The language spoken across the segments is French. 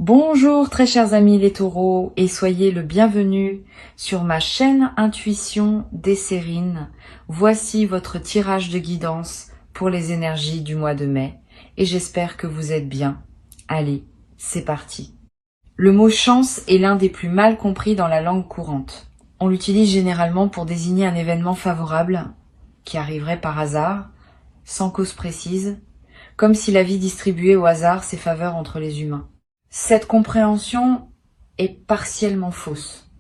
Bonjour très chers amis les taureaux et soyez le bienvenu sur ma chaîne Intuition des Sérines. Voici votre tirage de guidance pour les énergies du mois de mai et j'espère que vous êtes bien. Allez, c'est parti. Le mot chance est l'un des plus mal compris dans la langue courante. On l'utilise généralement pour désigner un événement favorable qui arriverait par hasard, sans cause précise, comme si la vie distribuait au hasard ses faveurs entre les humains. Cette compréhension est partiellement fausse.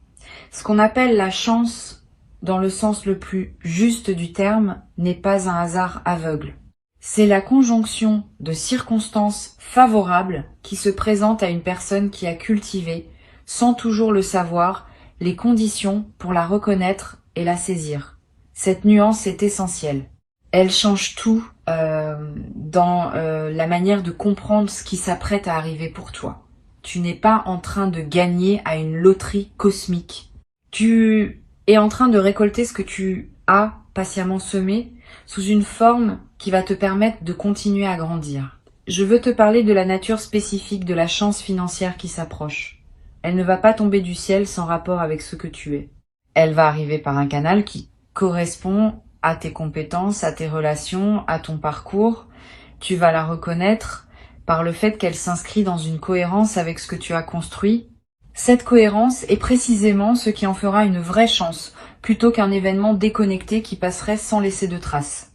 Ce qu'on appelle la chance, dans le sens le plus juste du terme, n'est pas un hasard aveugle. C'est la conjonction de circonstances favorables qui se présentent à une personne qui a cultivé, sans toujours le savoir, les conditions pour la reconnaître et la saisir. Cette nuance est essentielle. Elle change tout dans la manière de comprendre ce qui s'apprête à arriver pour toi. Tu n'es pas en train de gagner à une loterie cosmique. Tu es en train de récolter ce que tu as patiemment semé sous une forme qui va te permettre de continuer à grandir. Je veux te parler de la nature spécifique de la chance financière qui s'approche. Elle ne va pas tomber du ciel sans rapport avec ce que tu es. Elle va arriver par un canal qui correspond à tes compétences, à tes relations, à ton parcours. Tu vas la reconnaître par le fait qu'elle s'inscrit dans une cohérence avec ce que tu as construit. Cette cohérence est précisément ce qui en fera une vraie chance, plutôt qu'un événement déconnecté qui passerait sans laisser de traces.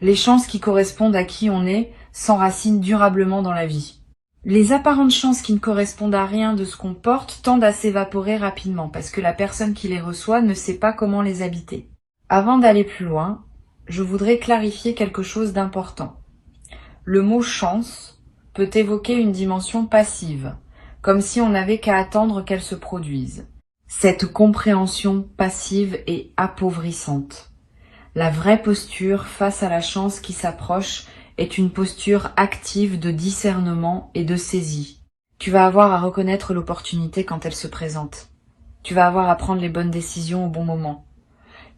Les chances qui correspondent à qui on est s'enracinent durablement dans la vie. Les apparentes chances qui ne correspondent à rien de ce qu'on porte tendent à s'évaporer rapidement, parce que la personne qui les reçoit ne sait pas comment les habiter. Avant d'aller plus loin, je voudrais clarifier quelque chose d'important. Le mot chance peut évoquer une dimension passive, comme si on n'avait qu'à attendre qu'elle se produise. Cette compréhension passive est appauvrissante. La vraie posture face à la chance qui s'approche est une posture active de discernement et de saisie. Tu vas avoir à reconnaître l'opportunité quand elle se présente. Tu vas avoir à prendre les bonnes décisions au bon moment.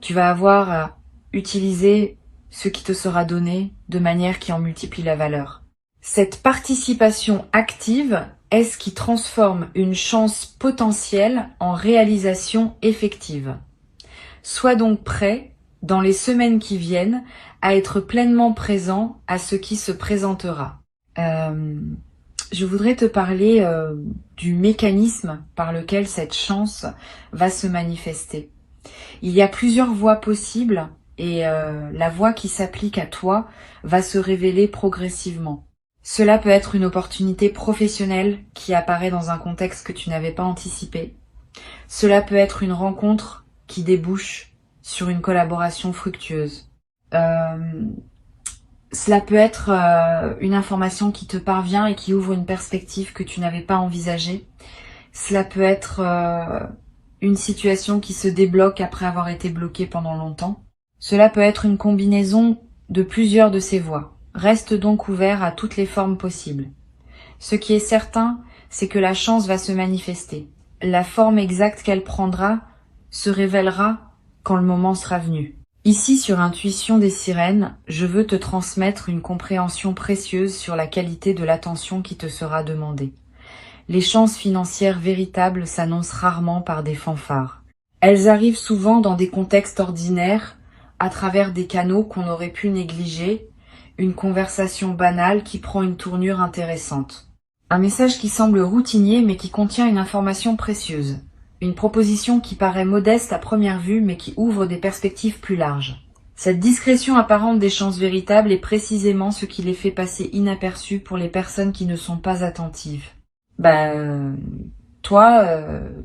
Tu vas avoir à utiliser ce qui te sera donné de manière qui en multiplie la valeur. Cette participation active est ce qui transforme une chance potentielle en réalisation effective. Sois donc prêt, dans les semaines qui viennent, à être pleinement présent à ce qui se présentera. Je voudrais te parler du mécanisme par lequel cette chance va se manifester. Il y a plusieurs voies possibles et la voie qui s'applique à toi va se révéler progressivement. Cela peut être une opportunité professionnelle qui apparaît dans un contexte que tu n'avais pas anticipé. Cela peut être une rencontre qui débouche sur une collaboration fructueuse. Cela peut être une information qui te parvient et qui ouvre une perspective que tu n'avais pas envisagée. Cela peut être une situation qui se débloque après avoir été bloquée pendant longtemps. Cela peut être une combinaison de plusieurs de ces voies. Reste donc ouvert à toutes les formes possibles. Ce qui est certain, c'est que la chance va se manifester. La forme exacte qu'elle prendra se révélera quand le moment sera venu. Ici, sur Intuition des Sirènes, je veux te transmettre une compréhension précieuse sur la qualité de l'attention qui te sera demandée. Les chances financières véritables s'annoncent rarement par des fanfares. Elles arrivent souvent dans des contextes ordinaires, à travers des canaux qu'on aurait pu négliger, une conversation banale qui prend une tournure intéressante. Un message qui semble routinier mais qui contient une information précieuse. Une proposition qui paraît modeste à première vue mais qui ouvre des perspectives plus larges. Cette discrétion apparente des chances véritables est précisément ce qui les fait passer inaperçus pour les personnes qui ne sont pas attentives. Toi,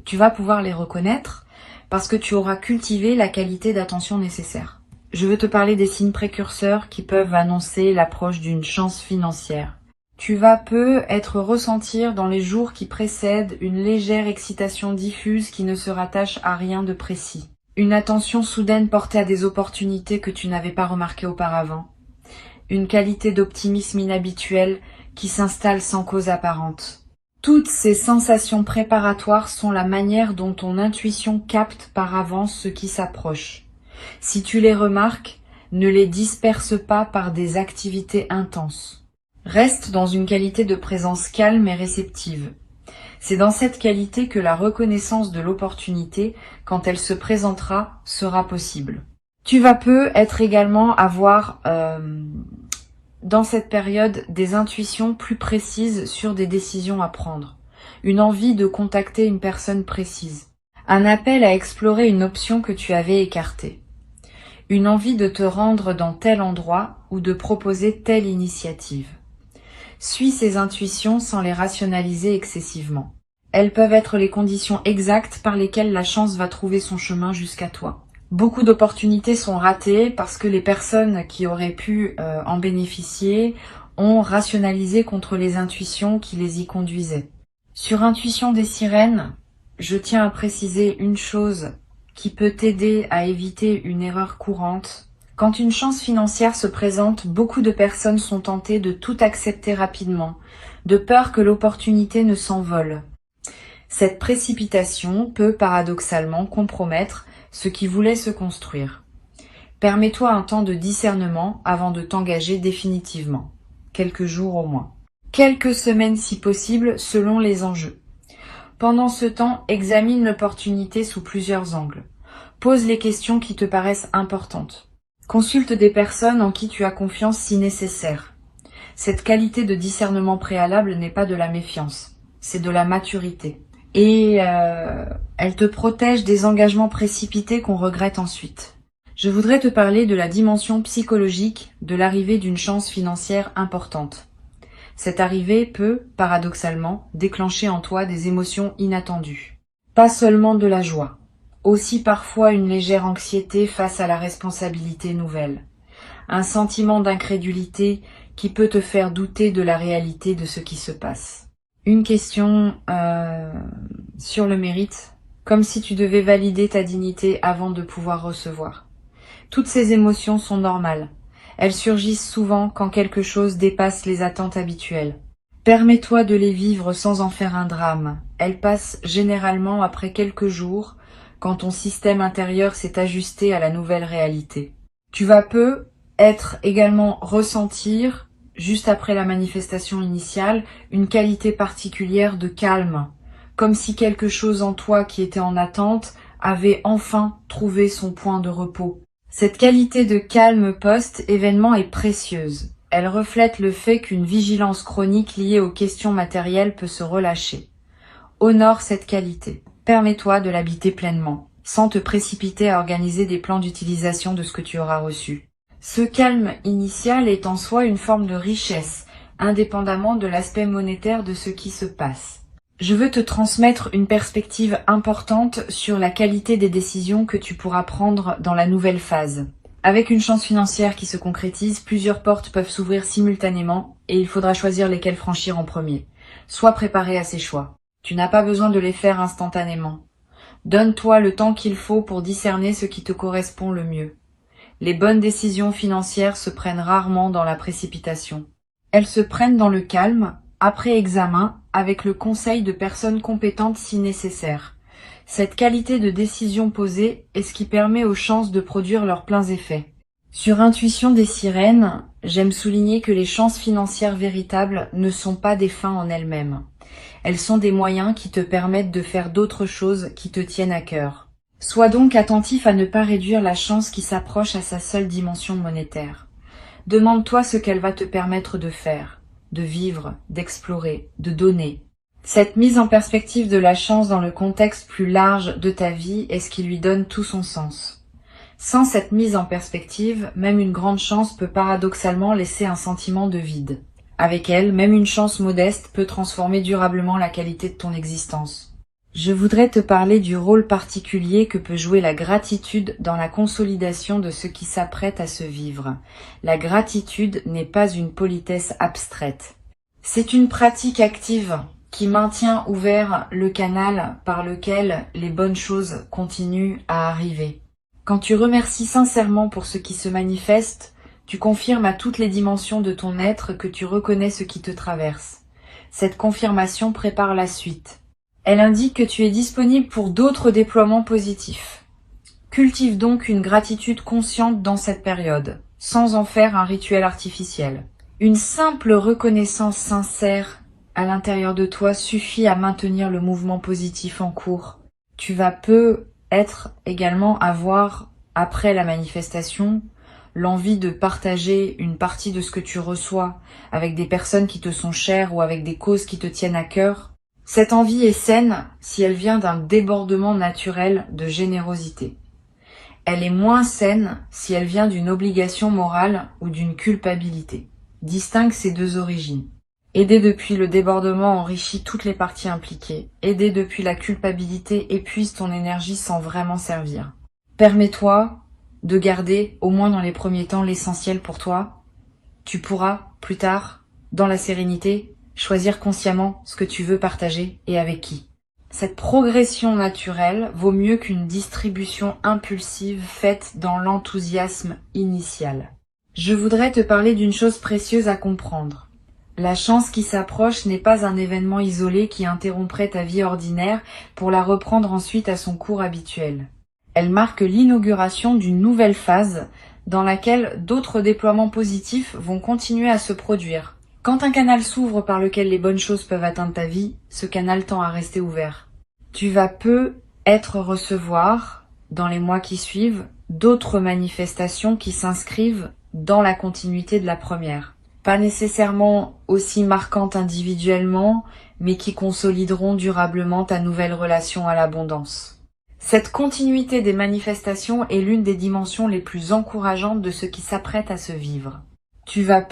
tu vas pouvoir les reconnaître parce que tu auras cultivé la qualité d'attention nécessaire. Je veux te parler des signes précurseurs qui peuvent annoncer l'approche d'une chance financière. Tu vas peut-être ressentir dans les jours qui précèdent une légère excitation diffuse qui ne se rattache à rien de précis. Une attention soudaine portée à des opportunités que tu n'avais pas remarquées auparavant. Une qualité d'optimisme inhabituelle qui s'installe sans cause apparente. Toutes ces sensations préparatoires sont la manière dont ton intuition capte par avance ce qui s'approche. Si tu les remarques, ne les disperse pas par des activités intenses. Reste dans une qualité de présence calme et réceptive. C'est dans cette qualité que la reconnaissance de l'opportunité, quand elle se présentera, sera possible. Tu vas être également avoir dans cette période des intuitions plus précises sur des décisions à prendre, une envie de contacter une personne précise, un appel à explorer une option que tu avais écartée, une envie de te rendre dans tel endroit ou de proposer telle initiative. Suis ces intuitions sans les rationaliser excessivement. Elles peuvent être les conditions exactes par lesquelles la chance va trouver son chemin jusqu'à toi. Beaucoup d'opportunités sont ratées parce que les personnes qui auraient pu en bénéficier ont rationalisé contre les intuitions qui les y conduisaient. Sur Intuition des sirènes, je tiens à préciser une chose qui peut t'aider à éviter une erreur courante. Quand une chance financière se présente, beaucoup de personnes sont tentées de tout accepter rapidement, de peur que l'opportunité ne s'envole. Cette précipitation peut paradoxalement compromettre ce qui voulait se construire. Permets-toi un temps de discernement avant de t'engager définitivement, quelques jours au moins. Quelques semaines si possible selon les enjeux. Pendant ce temps, examine l'opportunité sous plusieurs angles. Pose les questions qui te paraissent importantes. Consulte des personnes en qui tu as confiance si nécessaire. Cette qualité de discernement préalable n'est pas de la méfiance, c'est de la maturité. Et elle te protège des engagements précipités qu'on regrette ensuite. Je voudrais te parler de la dimension psychologique de l'arrivée d'une chance financière importante. Cette arrivée peut, paradoxalement, déclencher en toi des émotions inattendues. Pas seulement de la joie, aussi parfois une légère anxiété face à la responsabilité nouvelle. Un sentiment d'incrédulité qui peut te faire douter de la réalité de ce qui se passe. Une question sur le mérite, comme si tu devais valider ta dignité avant de pouvoir recevoir. Toutes ces émotions sont normales. Elles surgissent souvent quand quelque chose dépasse les attentes habituelles. Permets-toi de les vivre sans en faire un drame. Elles passent généralement après quelques jours, quand ton système intérieur s'est ajusté à la nouvelle réalité. Tu vas également ressentir, juste après la manifestation initiale, une qualité particulière de calme, comme si quelque chose en toi qui était en attente avait enfin trouvé son point de repos. Cette qualité de calme post-événement est précieuse. Elle reflète le fait qu'une vigilance chronique liée aux questions matérielles peut se relâcher. Honore cette qualité. Permets-toi de l'habiter pleinement, sans te précipiter à organiser des plans d'utilisation de ce que tu auras reçu. Ce calme initial est en soi une forme de richesse, indépendamment de l'aspect monétaire de ce qui se passe. Je veux te transmettre une perspective importante sur la qualité des décisions que tu pourras prendre dans la nouvelle phase. Avec une chance financière qui se concrétise, plusieurs portes peuvent s'ouvrir simultanément et il faudra choisir lesquelles franchir en premier. Sois préparé à ces choix. Tu n'as pas besoin de les faire instantanément. Donne-toi le temps qu'il faut pour discerner ce qui te correspond le mieux. Les bonnes décisions financières se prennent rarement dans la précipitation. Elles se prennent dans le calme, après examen, avec le conseil de personnes compétentes si nécessaire. Cette qualité de décision posée est ce qui permet aux chances de produire leurs pleins effets. Sur Intuition des sirènes, j'aime souligner que les chances financières véritables ne sont pas des fins en elles-mêmes. Elles sont des moyens qui te permettent de faire d'autres choses qui te tiennent à cœur. Sois donc attentif à ne pas réduire la chance qui s'approche à sa seule dimension monétaire. Demande-toi ce qu'elle va te permettre de faire, de vivre, d'explorer, de donner. Cette mise en perspective de la chance dans le contexte plus large de ta vie est ce qui lui donne tout son sens. Sans cette mise en perspective, même une grande chance peut paradoxalement laisser un sentiment de vide. Avec elle, même une chance modeste peut transformer durablement la qualité de ton existence. Je voudrais te parler du rôle particulier que peut jouer la gratitude dans la consolidation de ce qui s'apprête à se vivre. La gratitude n'est pas une politesse abstraite. C'est une pratique active qui maintient ouvert le canal par lequel les bonnes choses continuent à arriver. Quand tu remercies sincèrement pour ce qui se manifeste, tu confirmes à toutes les dimensions de ton être que tu reconnais ce qui te traverse. Cette confirmation prépare la suite. Elle indique que tu es disponible pour d'autres déploiements positifs. Cultive donc une gratitude consciente dans cette période, sans en faire un rituel artificiel. Une simple reconnaissance sincère à l'intérieur de toi suffit à maintenir le mouvement positif en cours. Tu vas peut-être également avoir, après la manifestation, l'envie de partager une partie de ce que tu reçois avec des personnes qui te sont chères ou avec des causes qui te tiennent à cœur. Cette envie est saine si elle vient d'un débordement naturel de générosité. Elle est moins saine si elle vient d'une obligation morale ou d'une culpabilité. Distingue ces deux origines. Aider depuis le débordement enrichit toutes les parties impliquées. Aider depuis la culpabilité épuise ton énergie sans vraiment servir. Permets-toi de garder, au moins dans les premiers temps, l'essentiel pour toi. Tu pourras, plus tard, dans la sérénité, choisir consciemment ce que tu veux partager et avec qui. Cette progression naturelle vaut mieux qu'une distribution impulsive faite dans l'enthousiasme initial. Je voudrais te parler d'une chose précieuse à comprendre. La chance qui s'approche n'est pas un événement isolé qui interromprait ta vie ordinaire pour la reprendre ensuite à son cours habituel. Elle marque l'inauguration d'une nouvelle phase dans laquelle d'autres déploiements positifs vont continuer à se produire. Quand un canal s'ouvre par lequel les bonnes choses peuvent atteindre ta vie, ce canal tend à rester ouvert. Tu vas peut-être recevoir, dans les mois qui suivent, d'autres manifestations qui s'inscrivent dans la continuité de la première. Pas nécessairement aussi marquantes individuellement, mais qui consolideront durablement ta nouvelle relation à l'abondance. Cette continuité des manifestations est l'une des dimensions les plus encourageantes de ce qui s'apprête à se vivre. Tu vas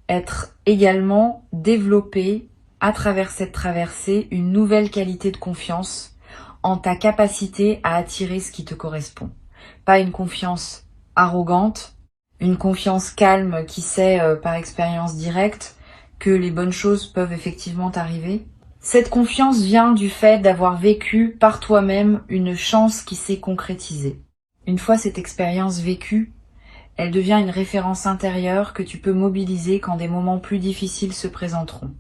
être également développer à travers cette traversée une nouvelle qualité de confiance en ta capacité à attirer ce qui te correspond. Pas une confiance arrogante, une confiance calme qui sait par expérience directe que les bonnes choses peuvent effectivement t'arriver. Cette confiance vient du fait d'avoir vécu par toi-même une chance qui s'est concrétisée. Une fois cette expérience vécue, elle devient une référence intérieure que tu peux mobiliser quand des moments plus difficiles se présenteront.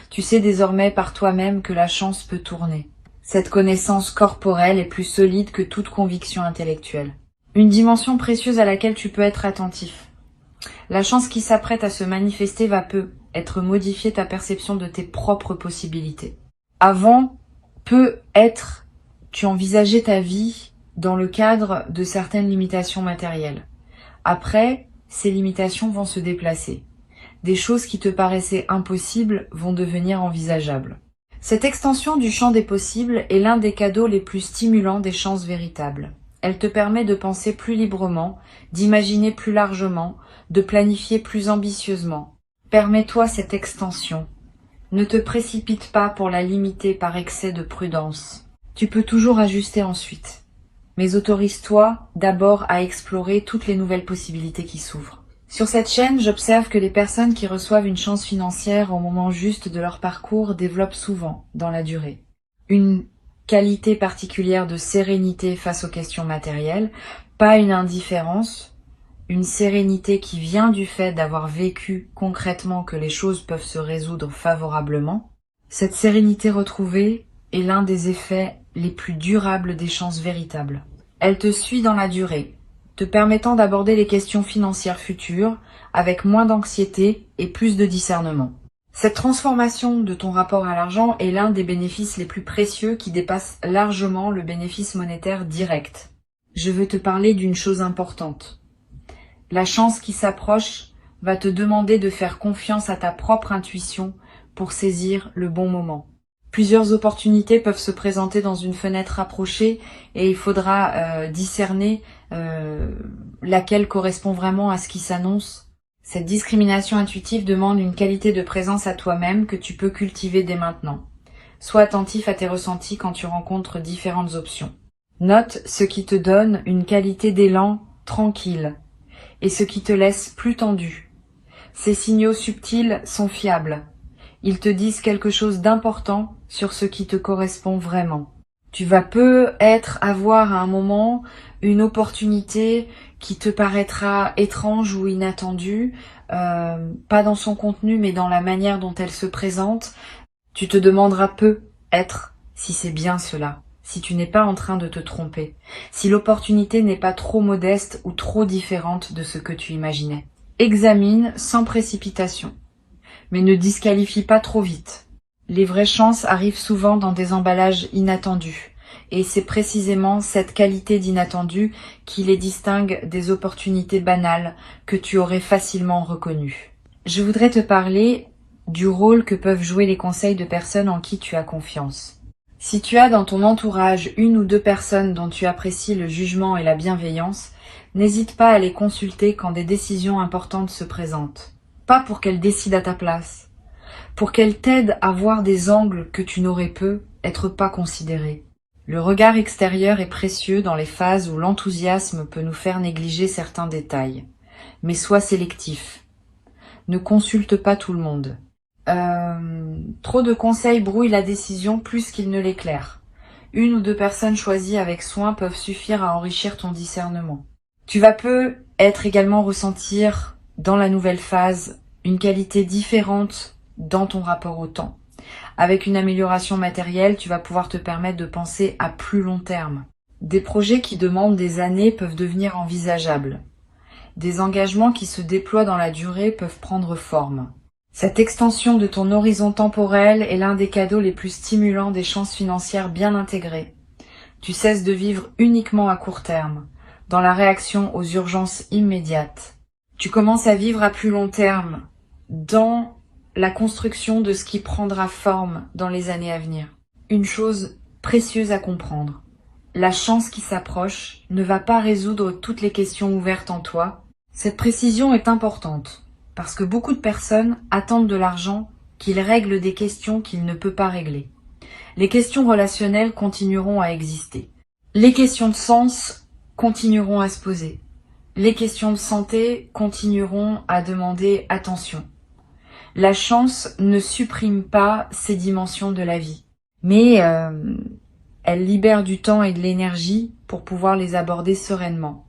Tu sais désormais par toi-même que la chance peut tourner. Cette connaissance corporelle est plus solide que toute conviction intellectuelle. Une dimension précieuse à laquelle tu peux être attentif. La chance qui s'apprête à se manifester va être modifier ta perception de tes propres possibilités. Avant, tu envisageais ta vie dans le cadre de certaines limitations matérielles. Après, ces limitations vont se déplacer. Des choses qui te paraissaient impossibles vont devenir envisageables. Cette extension du champ des possibles est l'un des cadeaux les plus stimulants des chances véritables. Elle te permet de penser plus librement, d'imaginer plus largement, de planifier plus ambitieusement. Permets-toi cette extension. Ne te précipite pas pour la limiter par excès de prudence. Tu peux toujours ajuster ensuite. Mais autorise-toi d'abord à explorer toutes les nouvelles possibilités qui s'ouvrent. Sur cette chaîne, j'observe que les personnes qui reçoivent une chance financière au moment juste de leur parcours développent souvent, dans la durée, une qualité particulière de sérénité face aux questions matérielles, pas une indifférence, une sérénité qui vient du fait d'avoir vécu concrètement que les choses peuvent se résoudre favorablement. Cette sérénité retrouvée est l'un des effets les plus durables des chances véritables. Elle te suit dans la durée, te permettant d'aborder les questions financières futures avec moins d'anxiété et plus de discernement. Cette transformation de ton rapport à l'argent est l'un des bénéfices les plus précieux qui dépasse largement le bénéfice monétaire direct. Je veux te parler d'une chose importante. La chance qui s'approche va te demander de faire confiance à ta propre intuition pour saisir le bon moment. Plusieurs opportunités peuvent se présenter dans une fenêtre rapprochée et il faudra discerner laquelle correspond vraiment à ce qui s'annonce. Cette discrimination intuitive demande une qualité de présence à toi-même que tu peux cultiver dès maintenant. Sois attentif à tes ressentis quand tu rencontres différentes options. Note ce qui te donne une qualité d'élan tranquille et ce qui te laisse plus tendu. Ces signaux subtils sont fiables. Ils te disent quelque chose d'important sur ce qui te correspond vraiment. Tu vas peut-être avoir à un moment une opportunité qui te paraîtra étrange ou inattendue, pas dans son contenu mais dans la manière dont elle se présente. Tu te demanderas peut-être si c'est bien cela, si tu n'es pas en train de te tromper, si l'opportunité n'est pas trop modeste ou trop différente de ce que tu imaginais. Examine sans précipitation. Mais ne disqualifie pas trop vite. Les vraies chances arrivent souvent dans des emballages inattendus. Et c'est précisément cette qualité d'inattendu qui les distingue des opportunités banales que tu aurais facilement reconnues. Je voudrais te parler du rôle que peuvent jouer les conseils de personnes en qui tu as confiance. Si tu as dans ton entourage une ou deux personnes dont tu apprécies le jugement et la bienveillance, n'hésite pas à les consulter quand des décisions importantes se présentent. Pas pour qu'elles décident à ta place, pour qu'elles t'aident à voir des angles que tu n'aurais être pas considérés. Le regard extérieur est précieux dans les phases où l'enthousiasme peut nous faire négliger certains détails. Mais sois sélectif. Ne consulte pas tout le monde. Trop de conseils brouillent la décision plus qu'ils ne l'éclairent. Une ou deux personnes choisies avec soin peuvent suffire à enrichir ton discernement. Tu vas être également ressentir dans la nouvelle phase une qualité différente dans ton rapport au temps. Avec une amélioration matérielle, tu vas pouvoir te permettre de penser à plus long terme. Des projets qui demandent des années peuvent devenir envisageables. Des engagements qui se déploient dans la durée peuvent prendre forme. Cette extension de ton horizon temporel est l'un des cadeaux les plus stimulants des chances financières bien intégrées. Tu cesses de vivre uniquement à court terme, dans la réaction aux urgences immédiates. Tu commences à vivre à plus long terme, dans la construction de ce qui prendra forme dans les années à venir. Une chose précieuse à comprendre. La chance qui s'approche ne va pas résoudre toutes les questions ouvertes en toi. Cette précision est importante, parce que beaucoup de personnes attendent de l'argent qu'il règle des questions qu'il ne peut pas régler. Les questions relationnelles continueront à exister. Les questions de sens continueront à se poser. Les questions de santé continueront à demander attention. La chance ne supprime pas ces dimensions de la vie, mais elle libère du temps et de l'énergie pour pouvoir les aborder sereinement.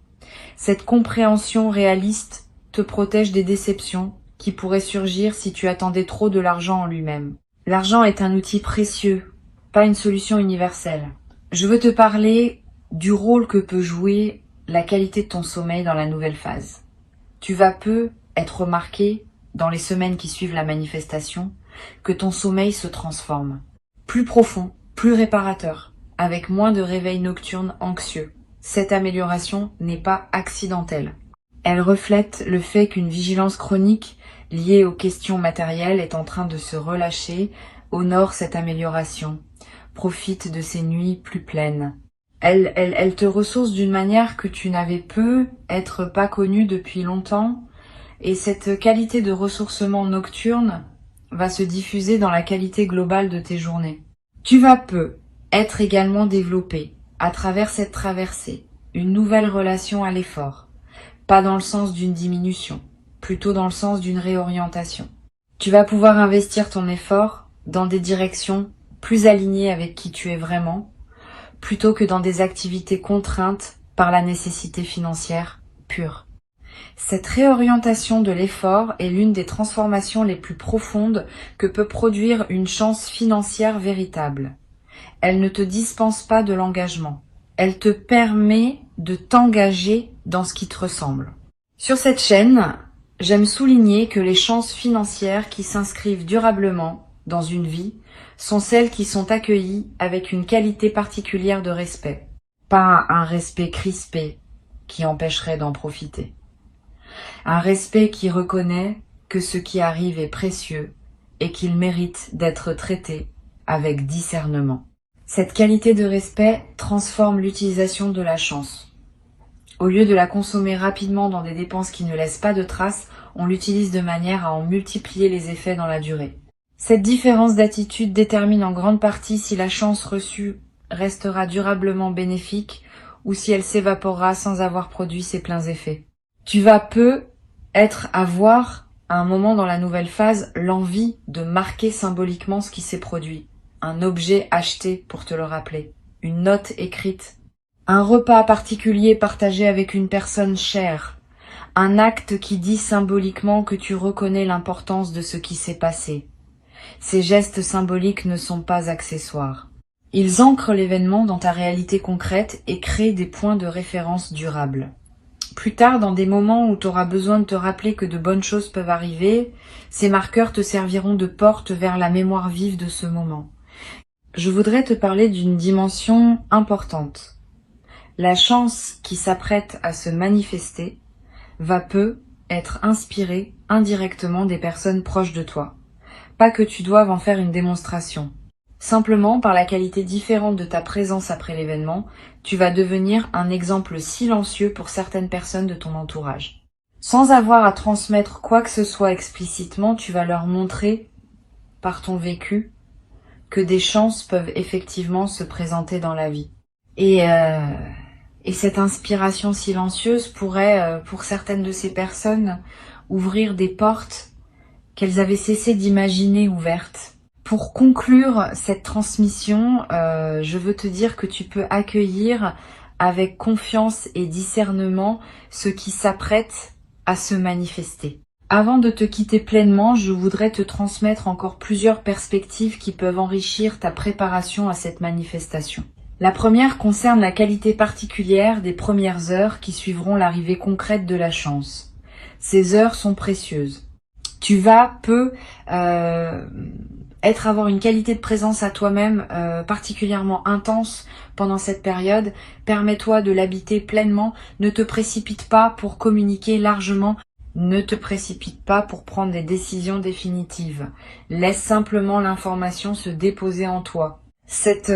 Cette compréhension réaliste te protège des déceptions qui pourraient surgir si tu attendais trop de l'argent en lui-même. L'argent est un outil précieux, pas une solution universelle. Je veux te parler du rôle que peut jouer la qualité de ton sommeil dans la nouvelle phase. Tu vas être remarqué dans les semaines qui suivent la manifestation, que ton sommeil se transforme. Plus profond, plus réparateur, avec moins de réveils nocturnes anxieux. Cette amélioration n'est pas accidentelle. Elle reflète le fait qu'une vigilance chronique liée aux questions matérielles est en train de se relâcher, honore cette amélioration, profite de ces nuits plus pleines. Elle te ressource d'une manière que tu n'avais être pas connue depuis longtemps. Et cette qualité de ressourcement nocturne va se diffuser dans la qualité globale de tes journées. Tu vas être également développé, à travers cette traversée, une nouvelle relation à l'effort. Pas dans le sens d'une diminution, plutôt dans le sens d'une réorientation. Tu vas pouvoir investir ton effort dans des directions plus alignées avec qui tu es vraiment, plutôt que dans des activités contraintes par la nécessité financière pure. Cette réorientation de l'effort est l'une des transformations les plus profondes que peut produire une chance financière véritable. Elle ne te dispense pas de l'engagement. Elle te permet de t'engager dans ce qui te ressemble. Sur cette chaîne, j'aime souligner que les chances financières qui s'inscrivent durablement dans une vie sont celles qui sont accueillies avec une qualité particulière de respect. Pas un respect crispé qui empêcherait d'en profiter. Un respect qui reconnaît que ce qui arrive est précieux et qu'il mérite d'être traité avec discernement. Cette qualité de respect transforme l'utilisation de la chance. Au lieu de la consommer rapidement dans des dépenses qui ne laissent pas de traces, on l'utilise de manière à en multiplier les effets dans la durée. Cette différence d'attitude détermine en grande partie si la chance reçue restera durablement bénéfique ou si elle s'évaporera sans avoir produit ses pleins effets. Tu vas avoir, à un moment dans la nouvelle phase, l'envie de marquer symboliquement ce qui s'est produit. Un objet acheté pour te le rappeler, une note écrite, un repas particulier partagé avec une personne chère, un acte qui dit symboliquement que tu reconnais l'importance de ce qui s'est passé. Ces gestes symboliques ne sont pas accessoires. Ils ancrent l'événement dans ta réalité concrète et créent des points de référence durables. Plus tard, dans des moments où tu auras besoin de te rappeler que de bonnes choses peuvent arriver, ces marqueurs te serviront de porte vers la mémoire vive de ce moment. Je voudrais te parler d'une dimension importante. La chance qui s'apprête à se manifester va peu être inspirée indirectement des personnes proches de toi. Pas que tu doives en faire une démonstration. Simplement, par la qualité différente de ta présence après l'événement, tu vas devenir un exemple silencieux pour certaines personnes de ton entourage. Sans avoir à transmettre quoi que ce soit explicitement, tu vas leur montrer, par ton vécu, que des chances peuvent effectivement se présenter dans la vie. Et cette inspiration silencieuse pourrait, pour certaines de ces personnes, ouvrir des portes qu'elles avaient cessé d'imaginer ouvertes. Pour conclure cette transmission, je veux te dire que tu peux accueillir avec confiance et discernement ce qui s'apprête à se manifester. Avant de te quitter pleinement, je voudrais te transmettre encore plusieurs perspectives qui peuvent enrichir ta préparation à cette manifestation. La première concerne la qualité particulière des premières heures qui suivront l'arrivée concrète de la chance. Ces heures sont précieuses. Tu vas avoir une qualité de présence à toi-même particulièrement intense pendant cette période. Permets-toi de l'habiter pleinement. Ne te précipite pas pour communiquer largement. Ne te précipite pas pour prendre des décisions définitives. Laisse simplement l'information se déposer en toi. Cette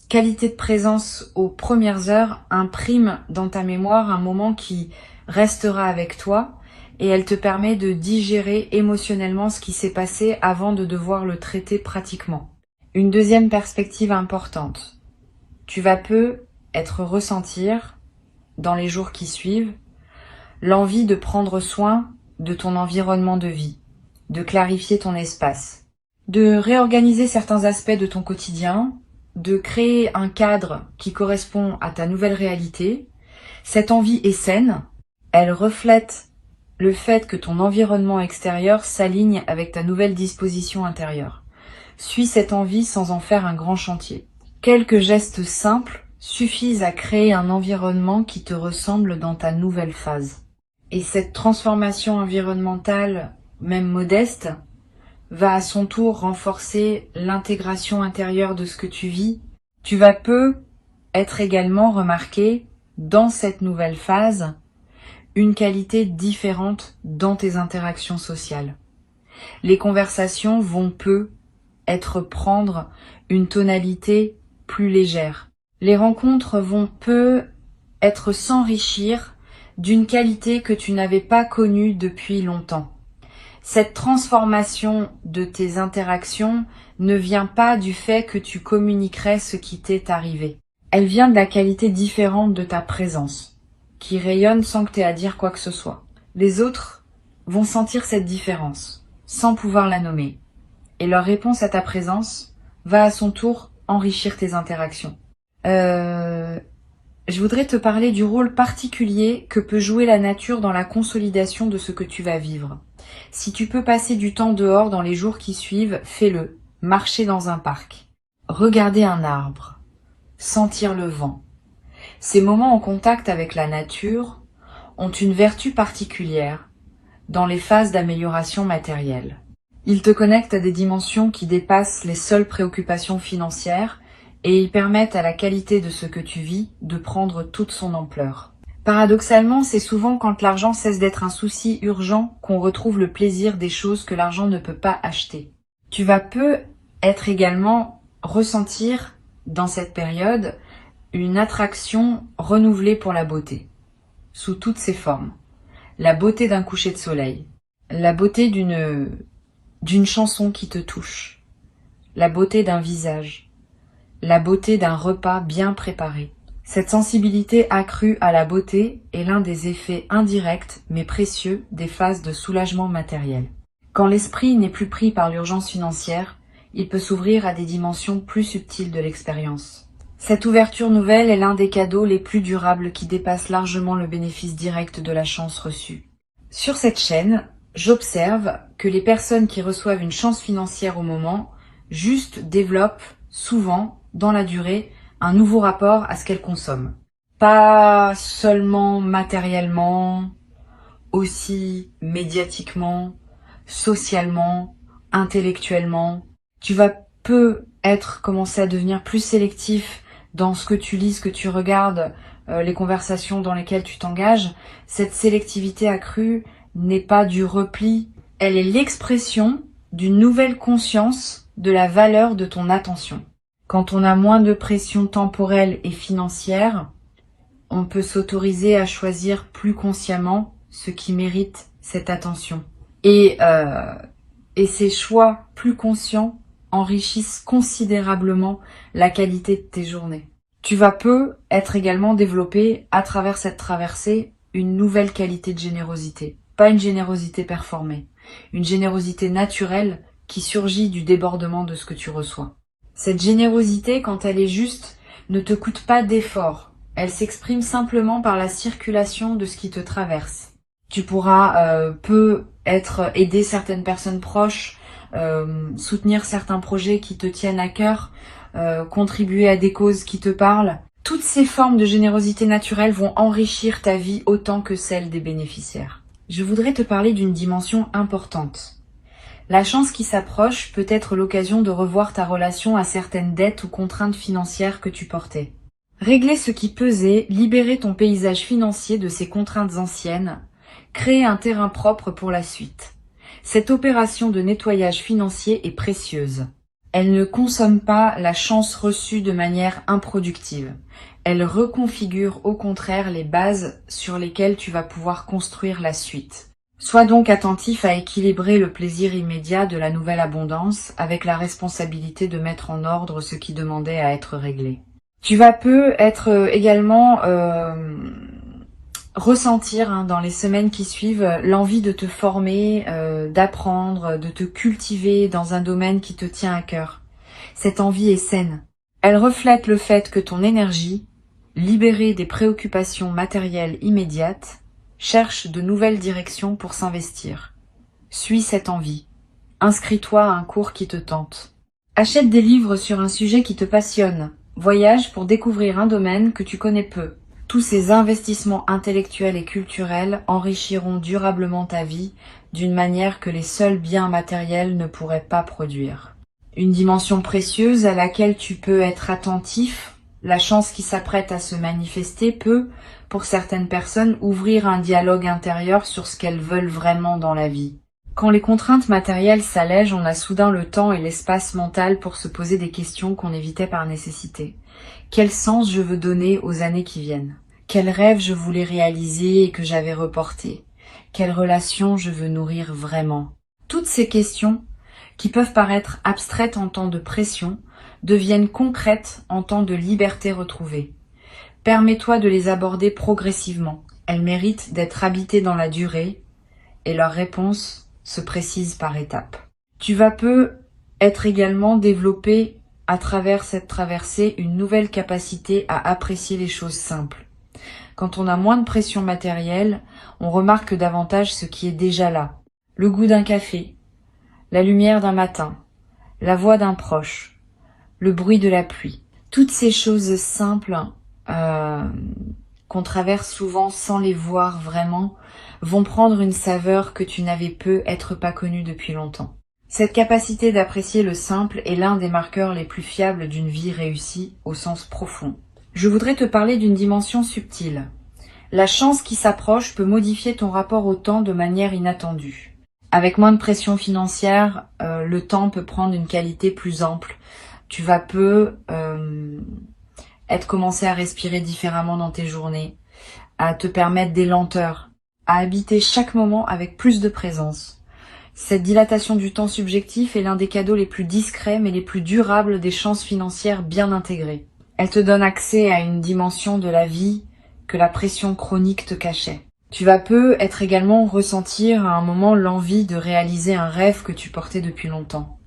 qualité de présence aux premières heures imprime dans ta mémoire un moment qui restera avec toi et elle te permet de digérer émotionnellement ce qui s'est passé avant de devoir le traiter pratiquement. Une deuxième perspective importante. Tu vas ressentir, dans les jours qui suivent, l'envie de prendre soin de ton environnement de vie, de clarifier ton espace, de réorganiser certains aspects de ton quotidien, de créer un cadre qui correspond à ta nouvelle réalité. Cette envie est saine, elle reflète le fait que ton environnement extérieur s'aligne avec ta nouvelle disposition intérieure. Suis cette envie sans en faire un grand chantier. Quelques gestes simples suffisent à créer un environnement qui te ressemble dans ta nouvelle phase. Et cette transformation environnementale, même modeste, va à son tour renforcer l'intégration intérieure de ce que tu vis. Tu vas être également remarqué, dans cette nouvelle phase, une qualité différente dans tes interactions sociales. Les conversations vont prendre une tonalité plus légère. Les rencontres vont s'enrichir d'une qualité que tu n'avais pas connue depuis longtemps. Cette transformation de tes interactions ne vient pas du fait que tu communiquerais ce qui t'est arrivé. Elle vient de la qualité différente de ta présence, qui rayonne sans que tu aies à dire quoi que ce soit. Les autres vont sentir cette différence, sans pouvoir la nommer. Et leur réponse à ta présence va à son tour enrichir tes interactions. Je voudrais te parler du rôle particulier que peut jouer la nature dans la consolidation de ce que tu vas vivre. Si tu peux passer du temps dehors dans les jours qui suivent, fais-le. Marcher dans un parc, regarder un arbre, sentir le vent. Ces moments en contact avec la nature ont une vertu particulière dans les phases d'amélioration matérielle. Ils te connectent à des dimensions qui dépassent les seules préoccupations financières et ils permettent à la qualité de ce que tu vis de prendre toute son ampleur. Paradoxalement, c'est souvent quand l'argent cesse d'être un souci urgent qu'on retrouve le plaisir des choses que l'argent ne peut pas acheter. Tu vas également ressentir dans cette période une attraction renouvelée pour la beauté, sous toutes ses formes. La beauté d'un coucher de soleil, la beauté d'une chanson qui te touche, la beauté d'un visage, la beauté d'un repas bien préparé. Cette sensibilité accrue à la beauté est l'un des effets indirects mais précieux des phases de soulagement matériel. Quand l'esprit n'est plus pris par l'urgence financière, il peut s'ouvrir à des dimensions plus subtiles de l'expérience. Cette ouverture nouvelle est l'un des cadeaux les plus durables qui dépasse largement le bénéfice direct de la chance reçue. Sur cette chaîne, j'observe que les personnes qui reçoivent une chance financière au moment, juste développent souvent, dans la durée, un nouveau rapport à ce qu'elles consomment. Pas seulement matériellement, aussi médiatiquement, socialement, intellectuellement. Tu vas commencer à devenir plus sélectif dans ce que tu lis, ce que tu regardes, les conversations dans lesquelles tu t'engages. Cette sélectivité accrue n'est pas du repli, elle est l'expression d'une nouvelle conscience de la valeur de ton attention. Quand on a moins de pression temporelle et financière, on peut s'autoriser à choisir plus consciemment ce qui mérite cette attention. Et ces choix plus conscients enrichissent considérablement la qualité de tes journées. Tu vas être également développé à travers cette traversée une nouvelle qualité de générosité. Pas une générosité performée, une générosité naturelle qui surgit du débordement de ce que tu reçois. Cette générosité, quand elle est juste, ne te coûte pas d'effort. Elle s'exprime simplement par la circulation de ce qui te traverse. Tu pourras aider certaines personnes proches, soutenir certains projets qui te tiennent à cœur, contribuer à des causes qui te parlent. Toutes ces formes de générosité naturelle vont enrichir ta vie autant que celle des bénéficiaires. Je voudrais te parler d'une dimension importante. La chance qui s'approche peut être l'occasion de revoir ta relation à certaines dettes ou contraintes financières que tu portais. Régler ce qui pesait, libérer ton paysage financier de ces contraintes anciennes, créer un terrain propre pour la suite. Cette opération de nettoyage financier est précieuse. Elle ne consomme pas la chance reçue de manière improductive. Elle reconfigure au contraire les bases sur lesquelles tu vas pouvoir construire la suite. Sois donc attentif à équilibrer le plaisir immédiat de la nouvelle abondance avec la responsabilité de mettre en ordre ce qui demandait à être réglé. Tu vas être également ressentir dans les semaines qui suivent l'envie de te former, d'apprendre, de te cultiver dans un domaine qui te tient à cœur. Cette envie est saine. Elle reflète le fait que ton énergie, libérée des préoccupations matérielles immédiates, cherche de nouvelles directions pour s'investir. Suis cette envie. Inscris-toi à un cours qui te tente. Achète des livres sur un sujet qui te passionne. Voyage pour découvrir un domaine que tu connais peu. Tous ces investissements intellectuels et culturels enrichiront durablement ta vie d'une manière que les seuls biens matériels ne pourraient pas produire. Une dimension précieuse à laquelle tu peux être attentif, la chance qui s'apprête à se manifester peut, pour certaines personnes, ouvrir un dialogue intérieur sur ce qu'elles veulent vraiment dans la vie. Quand les contraintes matérielles s'allègent, on a soudain le temps et l'espace mental pour se poser des questions qu'on évitait par nécessité. Quel sens je veux donner aux années qui viennent? Quel rêve je voulais réaliser et que j'avais reporté? Quelle relation je veux nourrir vraiment? Toutes ces questions, qui peuvent paraître abstraites en temps de pression, deviennent concrètes en temps de liberté retrouvée. Permets-toi de les aborder progressivement. Elles méritent d'être habitées dans la durée et leurs réponses se précisent par étapes. Tu vas être également développé à travers cette traversée une nouvelle capacité à apprécier les choses simples. Quand on a moins de pression matérielle, on remarque davantage ce qui est déjà là. Le goût d'un café, la lumière d'un matin, la voix d'un proche, le bruit de la pluie. Toutes ces choses simples qu'on traverse souvent sans les voir vraiment vont prendre une saveur que tu n'avais peut-être pas connue depuis longtemps. Cette capacité d'apprécier le simple est l'un des marqueurs les plus fiables d'une vie réussie au sens profond. Je voudrais te parler d'une dimension subtile. La chance qui s'approche peut modifier ton rapport au temps de manière inattendue. Avec moins de pression financière, le temps peut prendre une qualité plus ample. Tu vas commencer à respirer différemment dans tes journées, à te permettre des lenteurs, à habiter chaque moment avec plus de présence. Cette dilatation du temps subjectif est l'un des cadeaux les plus discrets mais les plus durables des chances financières bien intégrées. Elle te donne accès à une dimension de la vie que la pression chronique te cachait. Tu vas être également ressentir à un moment l'envie de réaliser un rêve que tu portais depuis longtemps,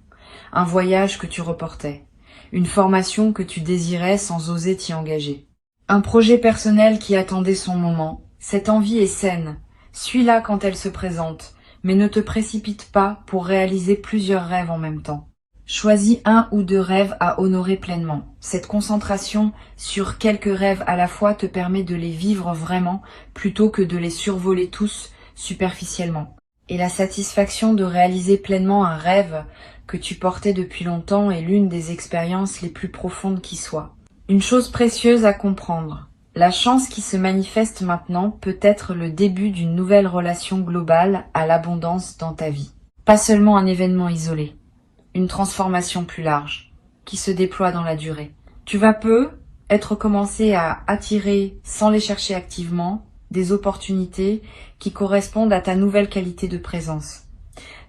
un voyage que tu reportais, une formation que tu désirais sans oser t'y engager, un projet personnel qui attendait son moment. Cette envie est saine, suis-la quand elle se présente, mais ne te précipite pas pour réaliser plusieurs rêves en même temps. Choisis un ou deux rêves à honorer pleinement. Cette concentration sur quelques rêves à la fois te permet de les vivre vraiment plutôt que de les survoler tous superficiellement. Et la satisfaction de réaliser pleinement un rêve que tu portais depuis longtemps est l'une des expériences les plus profondes qui soient. Une chose précieuse à comprendre. La chance qui se manifeste maintenant peut être le début d'une nouvelle relation globale à l'abondance dans ta vie. Pas seulement un événement isolé. Une transformation plus large, qui se déploie dans la durée. Tu vas être commencé à attirer, sans les chercher activement, des opportunités qui correspondent à ta nouvelle qualité de présence.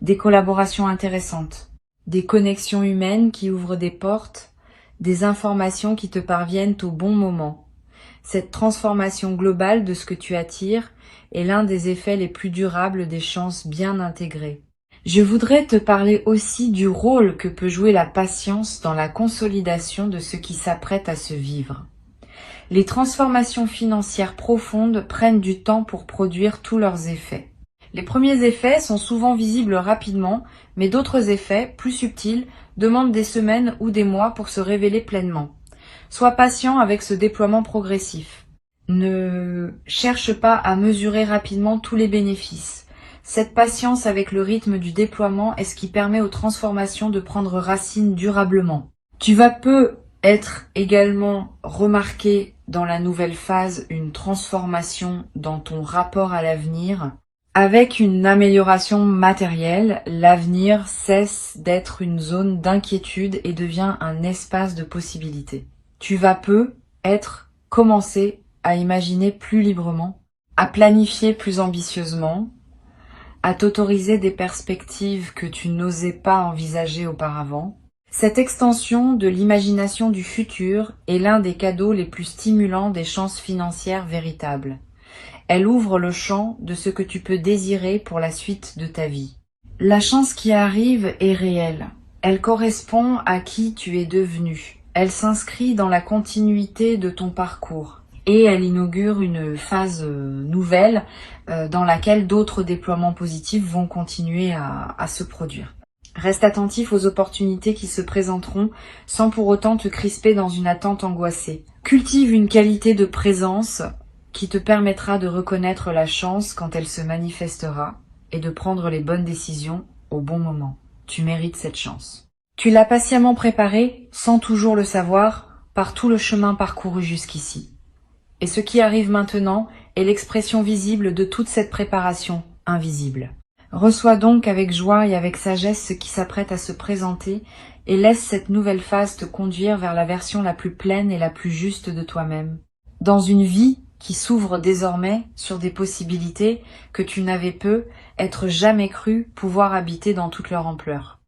Des collaborations intéressantes, des connexions humaines qui ouvrent des portes, des informations qui te parviennent au bon moment. Cette transformation globale de ce que tu attires est l'un des effets les plus durables des chances bien intégrées. Je voudrais te parler aussi du rôle que peut jouer la patience dans la consolidation de ce qui s'apprête à se vivre. Les transformations financières profondes prennent du temps pour produire tous leurs effets. Les premiers effets sont souvent visibles rapidement, mais d'autres effets, plus subtils, demandent des semaines ou des mois pour se révéler pleinement. Sois patient avec ce déploiement progressif. Ne cherche pas à mesurer rapidement tous les bénéfices. Cette patience avec le rythme du déploiement est ce qui permet aux transformations de prendre racine durablement. Tu vas être également remarqué dans la nouvelle phase une transformation dans ton rapport à l'avenir. Avec une amélioration matérielle, l'avenir cesse d'être une zone d'inquiétude et devient un espace de possibilités. Tu vas commencer à imaginer plus librement, à planifier plus ambitieusement, à t'autoriser des perspectives que tu n'osais pas envisager auparavant. Cette extension de l'imagination du futur est l'un des cadeaux les plus stimulants des chances financières véritables. Elle ouvre le champ de ce que tu peux désirer pour la suite de ta vie. La chance qui arrive est réelle. Elle correspond à qui tu es devenu. Elle s'inscrit dans la continuité de ton parcours. Et elle inaugure une phase nouvelle dans laquelle d'autres déploiements positifs vont continuer à se produire. Reste attentif aux opportunités qui se présenteront sans pour autant te crisper dans une attente angoissée. Cultive une qualité de présence qui te permettra de reconnaître la chance quand elle se manifestera et de prendre les bonnes décisions au bon moment. Tu mérites cette chance. Tu l'as patiemment préparée, sans toujours le savoir, par tout le chemin parcouru jusqu'ici. Et ce qui arrive maintenant est l'expression visible de toute cette préparation invisible. Reçois donc avec joie et avec sagesse ce qui s'apprête à se présenter et laisse cette nouvelle phase te conduire vers la version la plus pleine et la plus juste de toi-même. Dans une vie qui s'ouvre désormais sur des possibilités que tu n'avais jamais cru pouvoir habiter dans toute leur ampleur.